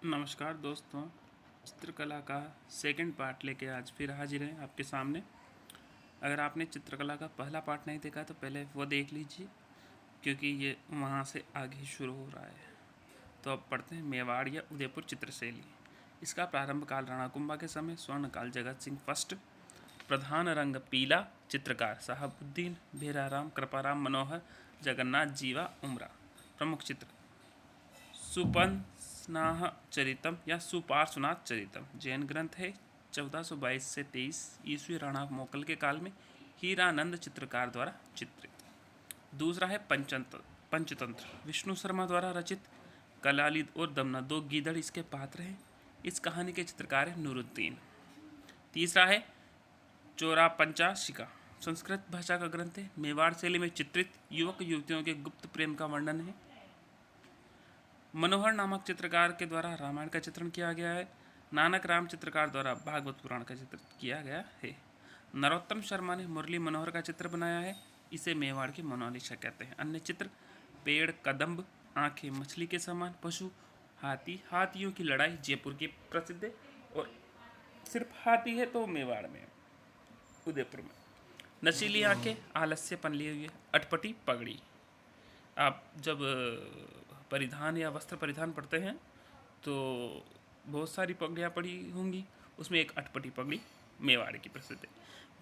नमस्कार दोस्तों, चित्रकला का सेकंड पार्ट लेके आज फिर हाजिर हैं आपके सामने। अगर आपने चित्रकला का पहला पार्ट नहीं देखा तो पहले वो देख लीजिए, क्योंकि ये वहाँ से आगे शुरू हो रहा है। तो अब पढ़ते हैं मेवाड़ या उदयपुर चित्रशैली। इसका प्रारंभ काल राणा कुंभा के समय, स्वर्ण काल जगत सिंह फर्स्ट, प्रधान रंग पीला, चित्रकार साहबुद्दीन, भेराराम, कृपाराम मनोहर, जगन्नाथ जीवा उमरा। प्रमुख चित्र सुपन्नाह चरितम या सुपार्श्वनाथ चरितम जैन ग्रंथ है। 1422 से 23 ईस्वी राणा मोकल के काल में हीरानंद चित्रकार द्वारा चित्रित। दूसरा है पंचतंत्र, विष्णु शर्मा द्वारा रचित। कलालिद और दमना दो गीदड़ इसके पात्र हैं। इस कहानी के चित्रकार है नूरुद्दीन। तीसरा है चोरा पंचाशिका, संस्कृत भाषा का ग्रंथ है। मेवाड़ शैली में चित्रित युवक युवतियों के गुप्त प्रेम का वर्णन है। मनोहर नामक चित्रकार के द्वारा रामायण का चित्रण किया गया है। नानक राम चित्रकार द्वारा भागवत पुराण का चित्र किया गया है। नरोत्तम शर्मा ने मुरली मनोहर का चित्र बनाया है। इसे मेवाड़ की मोनालिसा कहते हैं। अन्य चित्र पेड़, कदम्ब, आंखें मछली के समान, पशु, हाथी, हाथियों की लड़ाई जयपुर की प्रसिद्ध है। और सिर्फ हाथी है तो मेवाड़ में, उदयपुर में। नशीली आंखें, आलस्यपन लिए हुए, अटपटी पगड़ी। आप जब परिधान या वस्त्र परिधान पढ़ते हैं तो बहुत सारी पगड़ियाँ पड़ी होंगी, उसमें एक अटपटी पगड़ी मेवाड़ की प्रसिद्ध है।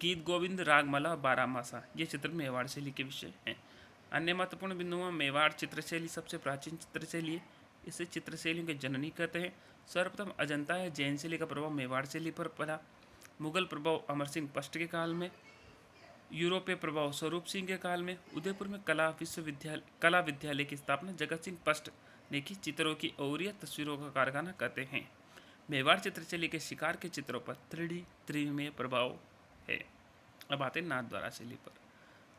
गीत गोविंद, रागमाला, बारामासा ये चित्र मेवाड़ शैली के विषय हैं। अन्य महत्वपूर्ण बिंदुओं में मेवाड़ चित्रशैली सबसे प्राचीन चित्रशैली है। इसे चित्रशैलियों के जननी कहते हैं। सर्वप्रथम अजंता या जैन शैली का प्रभाव मेवाड़ शैली पर पड़ा। मुगल प्रभाव अमर सिंह फर्स्ट के काल में, यूरोपीय प्रभाव स्वरूप सिंह के काल में। उदयपुर में कला विद्यालय की स्थापना जगत सिंह फर्स्ट ने की। चित्रों की ओरिया तस्वीरों का कारखाना कहते हैं। मेवाड़ चित्रशैली के शिकार के चित्रों पर त्रिविमीय प्रभाव है। अब आते हैं नाथद्वारा शैली पर।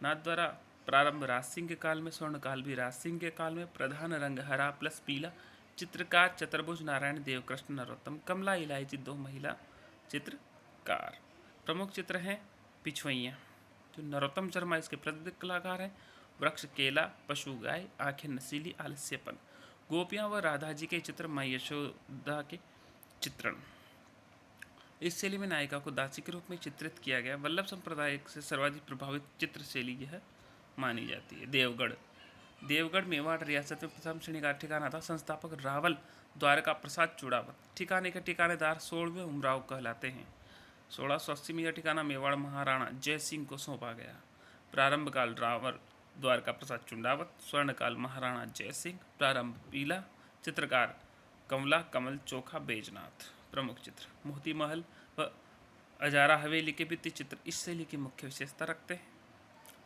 नाथद्वारा प्रारंभ राज सिंह के काल में, स्वर्ण काल भी राज सिंह के काल में। प्रधान रंग हरा प्लस पीला, चित्रकार चतुर्भुज नारायण देव, कृष्ण नरोत्तम, कमला इलायची दो महिला चित्रकार। प्रमुख चित्र हैं पिछवैया, जो नरोत्तम शर्मा इसके प्रसिद्ध कलाकार हैं। वृक्ष, केला, पशु, गाय, आंखें नशीली, आलस्यपन। गोपियाँ व राधा जी के चित्र, माँ यशोदा के चित्रण। इस शैली में नायिका को दासी के रूप में चित्रित किया गया। वल्लभ संप्रदाय से सर्वाधिक प्रभावित चित्र शैली यह मानी जाती है। देवगढ़ मेवाड़ रियासत में प्रथम श्रेणी का ठिकाना था। संस्थापक रावल द्वारका प्रसाद चूड़ावत। ठिकाने के ठिकानेदार 16वें उमराव कहलाते हैं। 1680 में यह ठिकाना मेवाड़ महाराणा जय सिंह को सौंपा गया। प्रारंभ काल रावल द्वारका प्रसाद चुंडावत, स्वर्णकाल महाराणा जय सिंह। प्रारंभ पीला, चित्रकार कमला, कमल, चोखा, बैजनाथ। प्रमुख चित्र मोती महल व अजारा हवेली के भित्ति चित्र इस शैली की मुख्य विशेषता रखते हैं।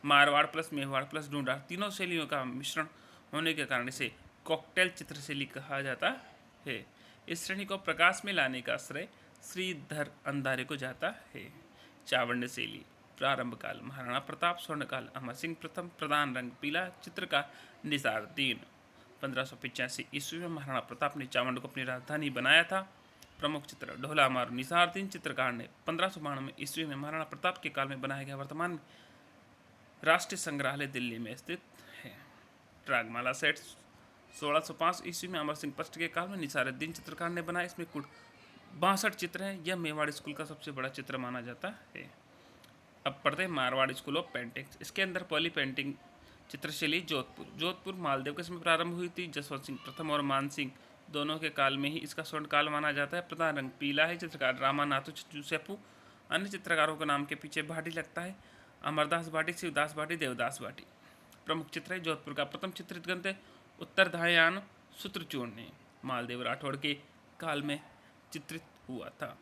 मारवाड़ प्लस मेवाड़ प्लस ढूंढाड़ तीनों शैलियों का मिश्रण होने के कारण इसे कॉकटेल चित्रशैली कहा जाता है। इस श्रेणी को प्रकाश में लाने का श्रेय श्रीधर अंधारे को जाता है। चावंड शैली प्रारंभ काल महाराणा प्रताप, स्वर्णकाल अमर सिंह प्रथम। प्रधान रंग पीला, चित्रकार निसारुद्दीन। 1585 ईस्वी में महाराणा प्रताप ने चावंड को अपनी राजधानी बनाया था। प्रमुख चित्र ढोला मारू, निसारुद्दीन चित्रकार ने 1592 ईस्वी में महाराणा प्रताप के काल में बनाया गया। वर्तमान में राष्ट्रीय संग्रहालय दिल्ली में स्थित है। रागमाला सेट 1605 ईस्वी में अमर सिंह फर्स्ट के काल में निसारुद्दीन चित्रकार ने बनाया। इसमें कुल 62 चित्र हैं। यह मेवाड़ स्कूल का सबसे बड़ा चित्र माना जाता है। अब पढ़ते हैं मारवाड़ स्कूल ऑफ पेंटिंग्स। इसके अंदर पहली पेंटिंग चित्रशैली जोधपुर मालदेव के समय प्रारंभ हुई थी। जसवंत सिंह प्रथम और मान सिंह दोनों के काल में ही इसका स्वर्ण काल माना जाता है। प्रधान रंग पीला है, चित्रकार रामानाथु जोसेफू। अन्य चित्रकारों के नाम के पीछे भाटी लगता है। अमरदास भाटी, शिवदास भाटी, देवदास भाटी। प्रमुख चित्र है जोधपुर का प्रथम चित्रित ग्रंथ है उत्तरधायान सूत्रचूर्ण, मालदेव राठौड़ के काल में चित्रित हुआ था।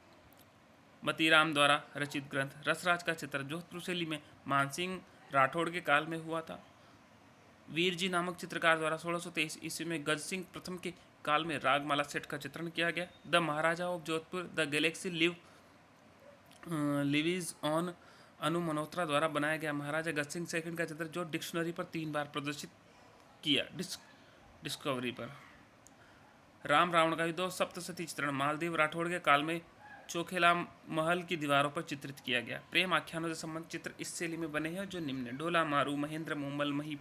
मतीराम द्वारा रचित ग्रंथ रसराज का चित्र जोधपुर शैली में मानसिंह राठौड़ के काल में हुआ था। वीर जी नामक चित्रकार द्वारा 1623 ईस्वी में गज सिंह प्रथम के काल में रागमाला सेट का चित्रण किया गया। The Maharaja of Jodhpur, the galaxy lives on Anu Malhotra द्वारा बनाया गया महाराजा गज सिंह सेकंड का चित्र, जो डिक्शनरी पर 3 बार प्रदर्शित किया। डिस्कवरी पर राम रावण का युद्ध, सप्तशती चित्रण मालदेव राठौड़ के काल में चोखेला महल की दीवारों पर चित्रित किया गया। प्रेम आख्यानों से संबंधित चित्र इस शैली में बने हैं जो निम्न: ढोला मारू, महेंद्र, मोमल, मही,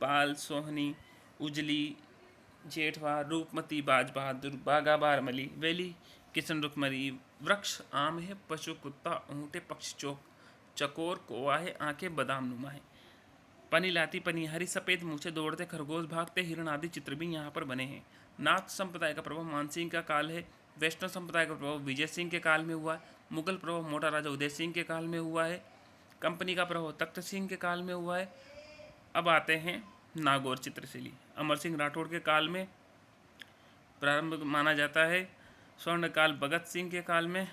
पाल, सोहनी, उजली, जेठवा, रूपमती, बाज बहादुर, बागा बारमली, वेली, किशन रुकमरी, वृक्ष आम है, पशु कुत्ता, ऊँटे पक्षी चौक, चकोर कौवा है, आंखें बादाम नुमा है। पनी लाती पनिहारी, सफ़ेद मूछे, दौड़ते खरगोश, भागते हिरण आदि चित्र भी यहाँ पर बने हैं। नाथ संप्रदाय का प्रभाव मानसिंह का काल है। वैष्णव संप्रदाय का प्रभाव विजय सिंह के काल में हुआ है। मुगल प्रभाव मोटा राजा उदय सिंह के काल में हुआ है। कंपनी का प्रभाव तख्त सिंह के काल में हुआ है। अब आते हैं नागौर चित्रशैली। अमर सिंह राठौड़ के काल में प्रारंभ माना जाता है। स्वर्णकाल भगत सिंह के काल में।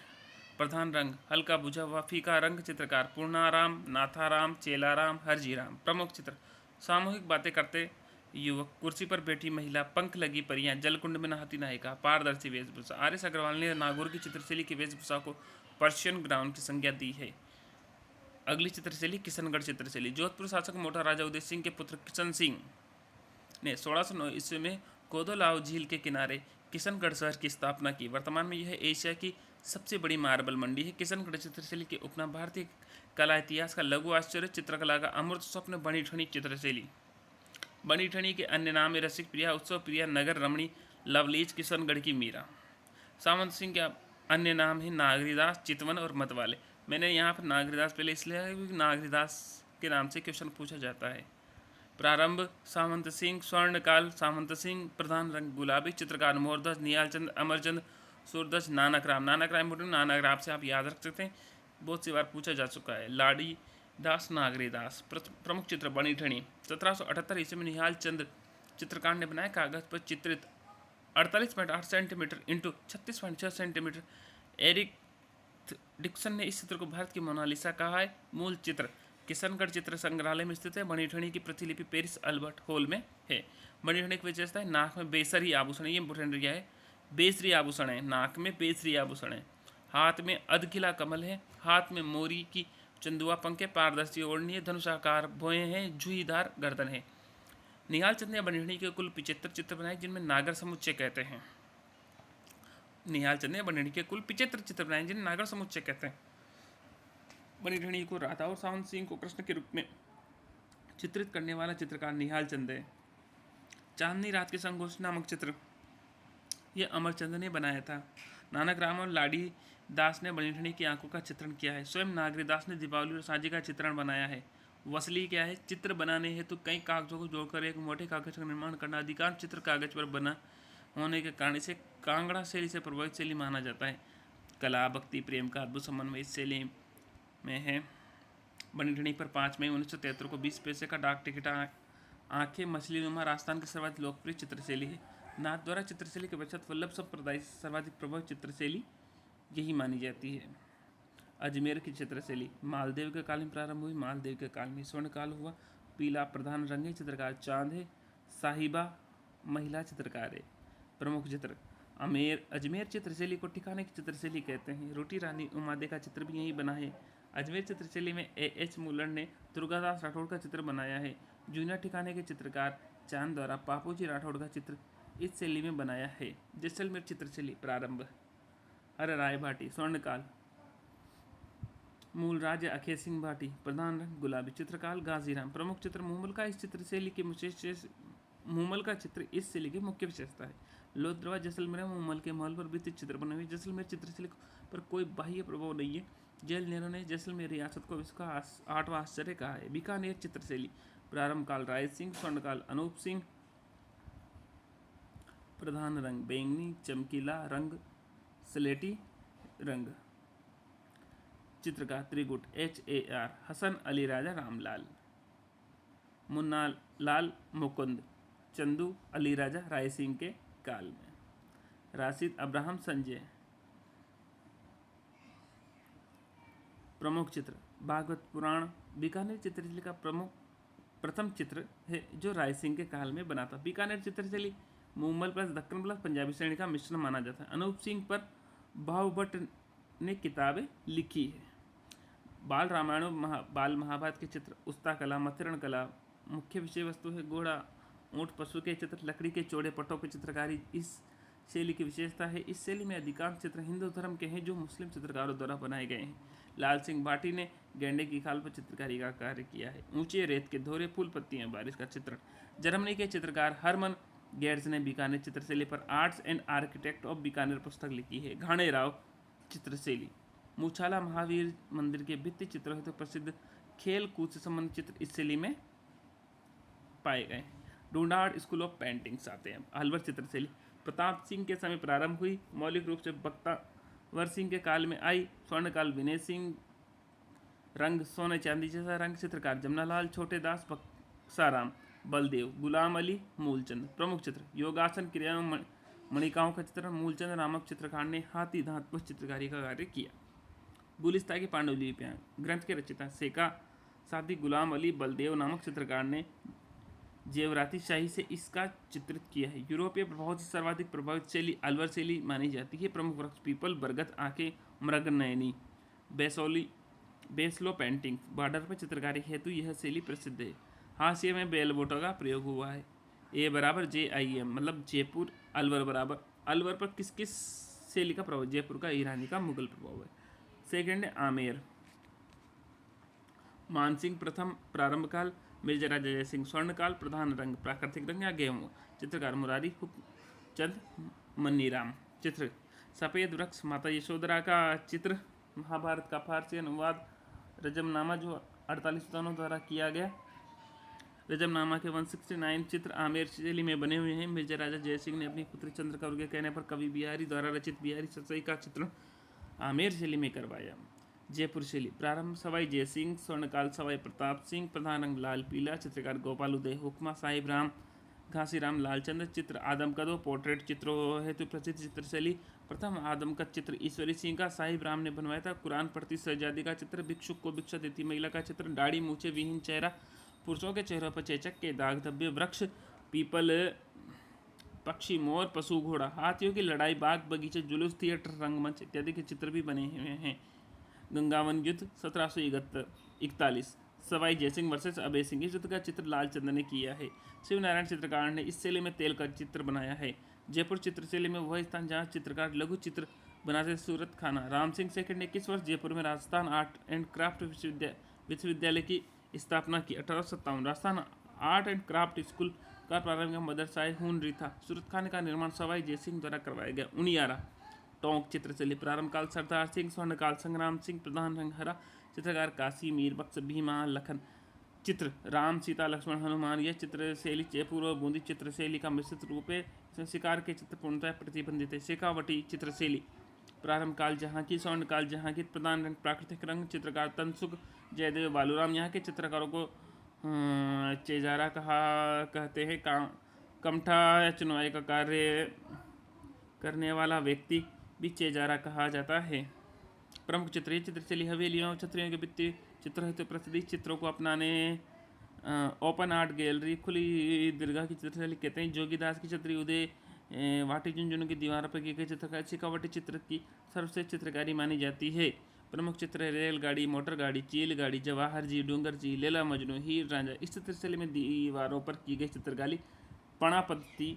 प्रधान रंग हल्का बुझा हुआ फीका रंग। चित्रकार पूर्णाराम, नाथाराम, चेलाराम, हरजीराम। प्रमुख चित्र सामूहिक बातें करते युवक, कुर्सी पर बैठी महिला, पंख लगी परियां, जलकुंड में नहाती नायिका, पारदर्शी वेशभूषा। आर एस अग्रवाल ने नागौर की चित्रशैली की वेशभूषा को पर्शियन ग्राउंड की संज्ञा दी है। अगली चित्रशैली किशनगढ़ चित्रशैली। जोधपुर शासक मोटा राजा उदय सिंह के पुत्र किशन सिंह ने 1609 ईस्वी में कोदोलाव झील के किनारे किशनगढ़ शहर की स्थापना की। वर्तमान में यह एशिया की सबसे बड़ी मार्बल मंडी है। किशनगढ़ चित्रशैली के उपनाम भारतीय कला इतिहास का लघु आश्चर्य, चित्रकला का अमृत स्वप्न, बनी ठनी चित्रशैली। बनी ठनी के अन्य नाम है रसिक प्रिया, उत्सव प्रिया, नगर रमणी, लवलीज, किशनगढ़ की मीरा। सामंत सिंह के अन्य नाम है नागरीदास, चितवन और मतवाले। मैंने यहाँ पर नागरीदास पहले इसलिए है क्योंकि नागरीदास के नाम से क्वेश्चन पूछा जाता है। प्रारंभ सामंत सिंह। स्वर्णकाल सामंत सिंह। प्रधान रंग गुलाबी। चित्रकार मोहरदास, निहालचंद, अमरचंद, सूरदास, नानक राम। नानक राम से आप याद रख सकते हैं, बहुत सी बार पूछा जा चुका है। लाड़ी दास, नागरीदास। प्रमुख चित्र बनी ठनी। 1778 ईस्वी में निहालचंद चित्रकार ने बनाया कागज पर चित्रित 48.8 centimetre into 36.6 centimetre. Eric Dixon ने इस चित्र को भारत की मोनालिसा कहा है। मूल चित्र किशनगढ़ चित्र संग्रहालय में स्थित है। बनी ठनी की प्रतिलिपि पेरिस अल्बर्ट हॉल में है। बनी ठनी की विशेषता है नाक में बेसरी आभूषण, ये इंपोर्टेंट एरिया है। बेसरी आभूषण है, नाक में बेसरी आभूषण है। हाथ में अधखिला कमल है। हाथ में मोरी की चंदुआ पंख है। पारदर्शी ओढ़नी है। धनुषाकार भुएं हैं। जुईदार गर्दन है। निहालचंद ने बनी ठनी के कुल 75 चित्र बनाए जिनमें नागर समुच्चय कहते हैं। निहालचंद ने बनी ठनी के कुल 75 चित्र बनाए जिन्हें नागर समुच्चय कहते हैं। बनी ठनी को राधा और सावंत सिंह को कृष्ण के रूप में चित्रित करने वाला चित्रकार निहालचंद है। चांदनी रात के संगोष्ठी नामक चित्र यह अमरचंद ने बनाया था। नानक राम और लाड़ी दास ने बनी ठनी की आंखों का चित्रण किया है। स्वयं नागरीदास ने दीपावली और साझी का चित्रण बनाया है। वसली क्या है? चित्र बनाने हेतु कई कागजों को जोड़कर एक मोटे कागज का निर्माण करना। अधिकांश चित्र कागज पर बना होने के कारण इसे कांगड़ा शैली से प्रभावित शैली माना जाता है। कला, भक्ति, प्रेम का अद्भुत समन्वय इस शैली में है। बनी ठनी पर 5 मई 1973 को 20 पैसे का डाक टिकट। आंखें मछली नुमा राजस्थान की सर्वाधिक लोकप्रिय चित्रशैली है। नाथ द्वारा चित्रशैली के पश्चात वल्लभ संप्रदाय से सर्वाधिक प्रभावित चित्रशैली यही मानी जाती है। अजमेर की चित्रशैली मालदेव के काल में प्रारंभ हुई। मालदेव के काल में स्वर्णकाल हुआ। पीला प्रधान रंग है। चित्रकार चांद है। साहिबा महिला चित्रकार है। प्रमुख चित्र अजमेर चित्रशैली को ठिकाने की चित्रशैली कहते हैं। रोटी रानी उमादे का चित्र भी यही बना है। अजमेर चित्रशैली में A.H. मूलर ने दुर्गादास राठौड़ का चित्र बनाया है। जूनियर ठिकाने के चित्रकार चांद द्वारा पापूजी राठौड़ का चित्र इस शैली में बनाया है। जैसलमेर चित्रशैली प्रारंभ हर राय भाटी। स्वर्णकाल मूल राजा अखेर सिंह भाटी। प्रधान रंग गुलाबी। चित्रकार गाजीराम। प्रमुख चित्र मूमल का इस चित्रशैली की मूमल का चित्र इस शैली की मुख्य विशेषता है। लोहद्रवा जैसलमेर मूमल के महल पर विस्तृत चित्र बने हुए। जैसलमेर चित्रशैली पर कोई बाह्य प्रभाव नहीं है। जैल नेहरू ने जैसलमेर रियासत को विश्व का 8वां आश्चर्य कहा है। बीकानेर चित्रशैली प्रारंभ काल राय सिंह। स्वर्णकाल अनूप सिंह। प्रधान रंग बैंगनी, चमकीला रंग, स्लेटी रंग। चित्रकार त्रिगुट H.A.R. हसन अली राजा रामलाल। मुन्ना लाल मुकुंद। चंदू अली राजा राय सिंह के काल में। राशिद अब्राहम संजय। प्रमुख चित्र भागवत पुराण बीकानेर चित्रशैली का प्रथम चित्र है जो राय सिंह के काल में बना था। बीकानेर चित्रशैली मूमल प्लस दक्कन प्लस पंजाबी श्रेणी का मिश्रण माना जाता है। अनूप सिंह पर भावभट्ट ने किताबें लिखी है। बाल रामायण और बाल महाभारत के चित्र उस्ता कला, मथुरण कला मुख्य विषय वस्तु है। घोड़ा, ऊँट, पशु के चित्र, लकड़ी के चौड़े पट्टों की चित्रकारी इस शैली की विशेषता है। इस शैली में अधिकांश चित्र हिंदू धर्म के हैं जो मुस्लिम चित्रकारों द्वारा बनाए गए हैं। लाल सिंह भाटी ने गेंडे की खाल पर चित्रकारी का कार्य किया है। ऊंचे रेत के धोरे, फूल, पत्तियां, बारिश का चित्रण। जर्मनी के चित्रकार हरमन गेट्स ने बीकानेर चित्रशैली पर arts and architect of Bikaner पुस्तक लिखी है। घाणेराव चित्रशैली। मूछाला महावीर मंदिर के भित्ति चित्र हेतु प्रसिद्ध खेल कूद से संबंधित चित्र इस शैली में पाए गए। ढूंढाड़ स्कूल ऑफ पेंटिंग्स आते हैं। अलवर चित्रशैली प्रताप सिंह के समय प्रारंभ हुई, मौलिक रूप से बख्तावर सिंह के काल में आई। स्वर्णकाल विनय सिंह, रंग सोने चांदी जैसा रंग। चित्रकार जमनालाल, छोटे दास, बक्साराम, बलदेव, गुलाम अली, मूलचंद। प्रमुख चित्र योगासन, क्रिया, मणिकाओं का चित्रण। मूलचंद नामक चित्रकार ने हाथी दांत पर चित्रकारी का कार्य किया। गुलिस्ता की पांडुलिपियां ग्रंथ के रचयिता सेका साथी गुलाम अली बलदेव नामक चित्रकार ने जेवराती शाही से इसका चित्रित किया है। यूरोपीय प्रभाव से सर्वाधिक प्रभावित शैली अलवर शैली मानी जाती है। प्रमुख वृक्ष पीपल, बरगद, आके, मृगनयनी। बेसलो पेंटिंग बॉर्डर पर चित्रकारी हेतु यह शैली प्रसिद्ध है। हाशिए में बेलबोटो का प्रयोग हुआ है। ए बराबर JIM मतलब जयपुर। अलवर बराबर अलवर पर किस किस शैली का प्रभाव? जयपुर का, ईरानी का, मुगल प्रभाव है। सेकंड है आमेर। मानसिंह प्रथम प्रारंभ काल, मिर्जा राजा जय सिंह स्वर्णकाल। प्रधान रंग प्राकृतिक रंग या गेहूं। चित्रकार मुरारी हुकचंद मन्नीराम। चित्र सफ़ेद वृक्ष, माता यशोधरा का चित्र। महाभारत का फारसी अनुवाद रजमनामा जो 48 विद्वानों द्वारा किया गया। रजमनामा के 169 चित्र आमेर शैली में बने हुए हैं। मिर्जा राजा जय सिंह ने अपनी पुत्री चंद्रकौर के कहने पर कवि बिहारी द्वारा रचित बिहारी सतसई का चित्रण आमेर शैली में करवाया। जयपुर शैली प्रारंभ सवाई जय सिंह स्वर्णकाल, सवाई प्रताप सिंह। प्रधान रंग लाल पीला। चित्रकार गोपाल उदय हुक्मा, साहिब राम, घासीराम लालचंद्र। चित्र आदमकदों पोर्ट्रेट चित्रों हेतु प्रसिद्ध चित्रशैली। प्रथम आदमकद चित्र ईश्वरी सिंह का साहिब राम ने बनवाया था। कुरान पढ़ती शहजादी का चित्र। भिक्षुक को भिक्षा देती महिला का चित्र। दाढ़ी मूछे विहीन चेहरा। पुरुषों के चेहरों पर चेचक के दाग धब्बे। वृक्ष पीपल, पक्षी, मोर, पशु, घोड़ा, हाथियों की लड़ाई, बाग बगीचे, जुलूस, थिएटर, रंगमंच इत्यादि के चित्र भी बने हुए हैं। गंगावन युद्ध 1741। सवाई जयसिंह वर्सेस अभय सिंह। इस युद्ध का चित्र लालचंद ने किया है। शिवनारायण चित्रकार ने इस शैली में तेल का चित्र बनाया है। जयपुर चित्रशैली में वह स्थान जहाँ चित्रकार लघु चित्र बनाते। सूरत खाना। राम सिंह सेकंड ने 21 वर्ष जयपुर में राजस्थान आर्ट एंड क्राफ्ट विश्वविद्यालय की स्थापना की। 1857 Rajasthan art and craft school का प्रारंभिक मदरसा हुनरी था। सूरत खाने का निर्माण सवाई जयसिंह द्वारा करवाया गया। उनियारा टोंक चित्रशैली प्रारंभ काल सरदार सिंह स्वर्णकाल संग्राम सिंह। प्रधान रंग हरा। चित्रकार काशी मीर बख्श भीमा लखन। चित्र राम सीता लक्ष्मण हनुमान। यह चित्रशैली जयपुर और बूंदी चित्रशैली का मिश्रित रूप है। इसमें शिकार के चित्र पूर्णतः प्रतिबंधित है। शेखावटी चित्रशैली प्रारंभ काल जहांगीर स्वर्णकाल जहांगीर। प्रधान रंग प्राकृतिक रंग। चित्रकार तनसुख जयदेव बालूराम। यहाँ के चित्रकारों को चेजारा कहते हैं। कमठा या चुनवाई का कार्य करने वाला व्यक्ति भी चेजारा कहा जाता है। प्रमुख चित्र ये चित्रशैली हवेलियों छतरियों के भित्ति चित्र हेतु प्रसिद्ध चित्रों को अपनाने ओपन आर्ट गैलरी, खुली दीर्घा की चित्रशैली कहते हैं। जोगीदास की छतरी, उदय वाटी झुंझुनू की दीवारों पर की गई चित्रकारी शेखावटी चित्र की सर्वश्रेष्ठ चित्रकारी मानी जाती है। प्रमुख चित्र रेलगाड़ी, मोटरगाड़ी, चीलगाड़ी, जवाहर जी, डूंगर जी, लैला मजनू, हीर रांझा। इस चित्रशैली में दीवारों पर की गई चित्रकारी पणा पद्धति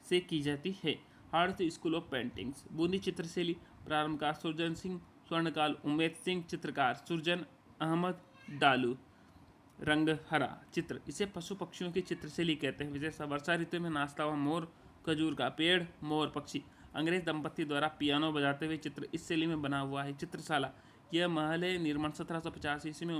से की जाती है। Hearth school of paintings Bundi चित्रशैली प्रारंभ का सुरजन सिंह स्वर्णकाल उमेद सिंह। चित्रकार सुरजन अहमद डालू। रंग हरा। चित्र इसे पशु पक्षियों की चित्रशैली कहते हैं। विशेषता वर्षा ऋतु में नाचता हुआ मोर, खजूर का पेड़, मोर पक्षी। अंग्रेज दंपति द्वारा पियानो बजाते हुए चित्र इस शैली में बना हुआ है। चित्रशाला यह महल है। निर्माण 1750 ईस्वी में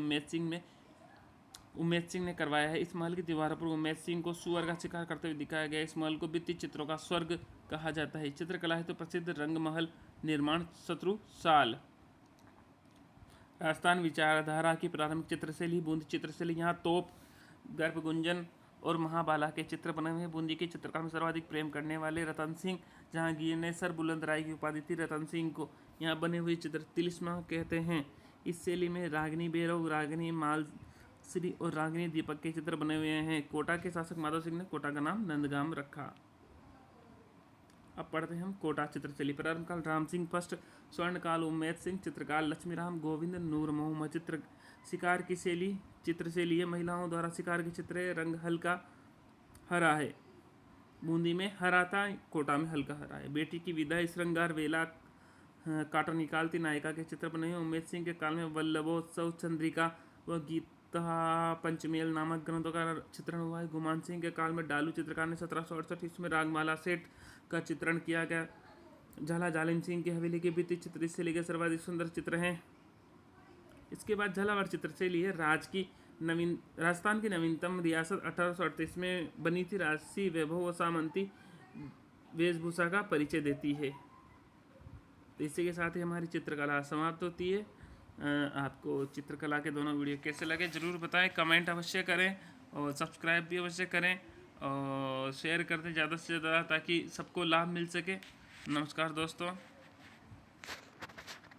उमेद सिंह ने करवाया है। इस महल की दीवारों पर उमेद सिंह को सुअर का शिकार करते हुए दिखाया गया। इस महल को भित्ति चित्रों का स्वर्ग कहा जाता है। चित्रकला है तो प्रसिद्ध रंग महल निर्माण शत्रु साल। राजस्थान विचारधारा की प्रारंभिक चित्रशैली बूंदी चित्रशैली। यहाँ तोप, गर्भ गुंजन और महाबाला के चित्र बने हुए हैं। बूंदी के चित्रकार में सर्वाधिक प्रेम करने वाले रतन सिंह जहांगीर ने सर बुलंद राय की उपाधि थी रतन सिंह को। यहाँ बने हुए चित्र तिलिस्मा कहते हैं। इस शैली में रागिनी बेरव, रागिनी मालश्री और रागिनी दीपक के चित्र बने हुए हैं। कोटा के शासक माधव सिंह ने कोटा का नाम नंदगाम रखा। अब पढ़ते हैं हम कोटा चित्रशैली प्रारंभ काल राम सिंह फर्स्ट स्वर्णकाल उमेद सिंह। चित्रकार लक्ष्मीराम गोविंद नूर मोहम्मद। चित्र शिकार की शैली चित्रशैली है। महिलाओं द्वारा शिकार के चित्र है। रंग हल्का हरा है। बूंदी में हरा था, कोटा में हल्का हरा है। बेटी की विदाई श्रृंगार वेला काटा निकालती नायिका के चित्र बने हैं। उमेद सिंह के काल में वल्लभोत्सव, चंद्रिका व गीत सप्ताह पंचमेल नामक ग्रंथों का चित्रण हुआ है। गुमान सिंह के काल में डालू चित्रकार ने 1768 ईस्वी में रागमाला सेठ का चित्रण किया गया। झाला जालिम सिंह की हवेली के भित्ति चित्र इस शैली के सर्वाधिक सुंदर चित्र हैं। इसके बाद झालावाड़ चित्रशैली है। राजस्थान की नवीनतम रियासत 1838 में बनी थी। राजसी वैभव व सामंती वेशभूषा का परिचय देती है। तो इसी के साथ ही हमारी चित्रकला समाप्त होती है। आपको चित्रकला के दोनों वीडियो कैसे लगे ज़रूर बताएं, कमेंट अवश्य करें और सब्सक्राइब भी अवश्य करें और शेयर कर दें ज़्यादा से ज़्यादा ताकि सबको लाभ मिल सके। नमस्कार दोस्तों।